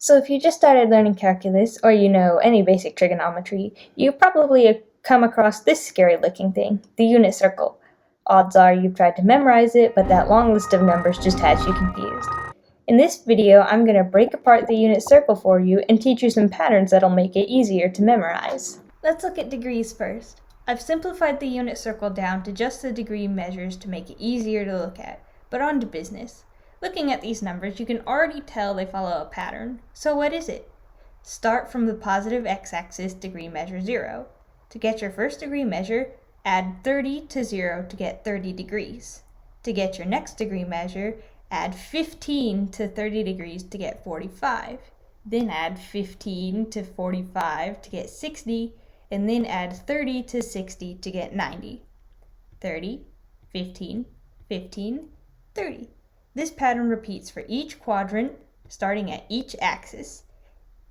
So if you just started learning calculus, or you know any basic trigonometry, you've probably come across this scary looking thing, the unit circle. Odds are you've tried to memorize it, but that long list of numbers just has you confused. In this video, I'm going to break apart the unit circle for you and teach you some patterns that'll make it easier to memorize. Let's look at degrees first. I've simplified the unit circle down to just the degree measures to make it easier to look at, but on to business. Looking at these numbers, you can already tell they follow a pattern. So what is it? Start from the positive x-axis, degree measure 0. To get your first degree measure, add 30 to 0 to get 30 degrees. To get your next degree measure, add 15 to 30 degrees to get 45. Then add 15 to 45 to get 60, and then add 30 to 60 to get 90. 30, 15, 15, 30. This pattern repeats for each quadrant, starting at each axis.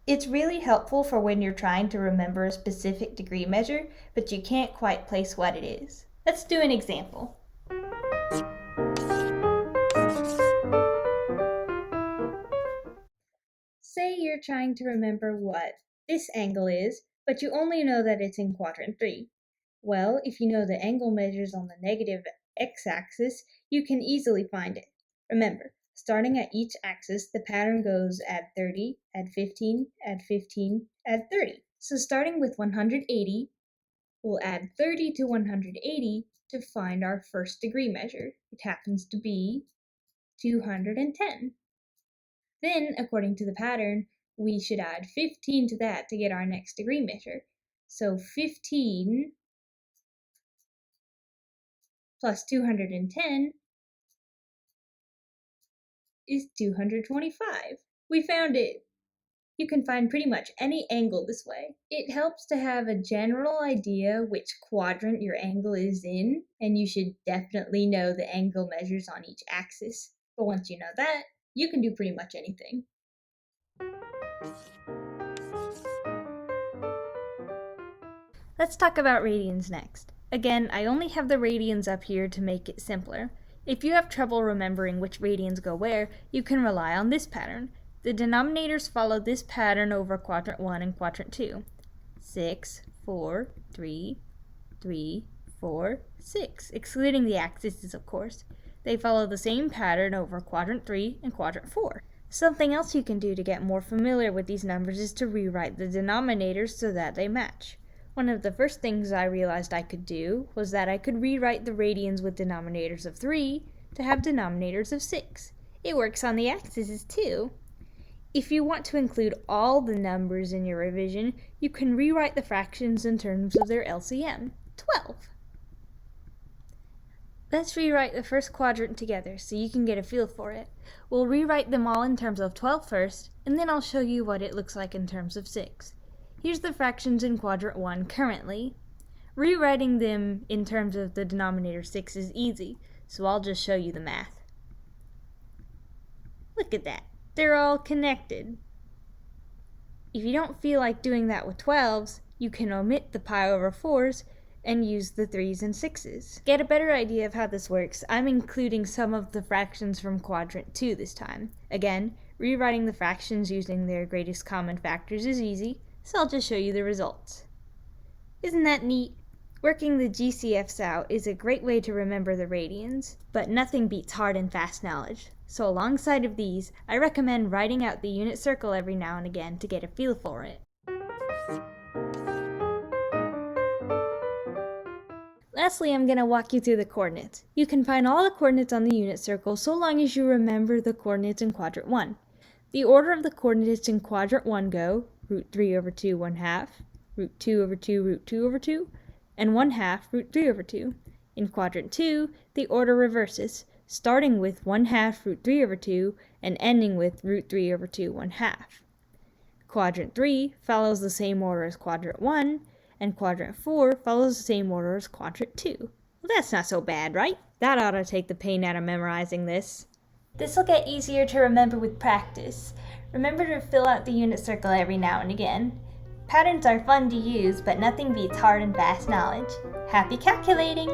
It's really helpful for when you're trying to remember a specific degree measure, but you can't quite place what it is. Let's do an example. Say you're trying to remember what this angle is, but you only know that it's in quadrant 3. Well, if you know the angle measures on the negative x-axis, you can easily find it. Remember, starting at each axis, the pattern goes add 30, add 15, add 15, add 30. So starting with 180, we'll add 30 to 180 to find our first degree measure. It happens to be 210. Then, according to the pattern, we should add 15 to that to get our next degree measure. So 15 plus 210 is 225. We found it! You can find pretty much any angle this way. It helps to have a general idea which quadrant your angle is in, and you should definitely know the angle measures on each axis. But once you know that, you can do pretty much anything. Let's talk about radians next. Again, I only have the radians up here to make it simpler. If you have trouble remembering which radians go where, you can rely on this pattern. The denominators follow this pattern over quadrant 1 and quadrant 2. 6, 4, 3, 3, 4, 6, excluding the axes, of course. They follow the same pattern over quadrant 3 and quadrant 4. Something else you can do to get more familiar with these numbers is to rewrite the denominators so that they match. One of the first things I realized I could do was that I could rewrite the radians with denominators of 3 to have denominators of 6. It works on the axes too. If you want to include all the numbers in your revision, you can rewrite the fractions in terms of their LCM, 12. Let's rewrite the first quadrant together so you can get a feel for it. We'll rewrite them all in terms of 12 first, and then I'll show you what it looks like in terms of 6. Here's the fractions in quadrant 1 currently. Rewriting them in terms of the denominator 6 is easy, so I'll just show you the math. Look at that. They're all connected. If you don't feel like doing that with 12s, you can omit the pi over 4s and use the 3s and 6s. Get a better idea of how this works, I'm including some of the fractions from quadrant 2 this time. Again, rewriting the fractions using their greatest common factors is easy, so I'll just show you the results. Isn't that neat? Working the GCFs out is a great way to remember the radians, but nothing beats hard and fast knowledge. So alongside of these, I recommend writing out the unit circle every now and again to get a feel for it. Lastly, I'm going to walk you through the coordinates. You can find all the coordinates on the unit circle so long as you remember the coordinates in quadrant 1. The order of the coordinates in quadrant 1 go root 3 over 2, 1/2, root 2 over 2, root 2 over 2, and 1/2 root 3 over 2. In quadrant 2, the order reverses, starting with 1/2 root 3 over 2 and ending with root 3 over 2, 1/2. Quadrant 3 follows the same order as quadrant 1, and quadrant 4 follows the same order as quadrant 2. Well, that's not so bad, right? That ought to take the pain out of memorizing this. This will get easier to remember with practice. Remember to fill out the unit circle every now and again. Patterns are fun to use, but nothing beats hard and fast knowledge. Happy calculating!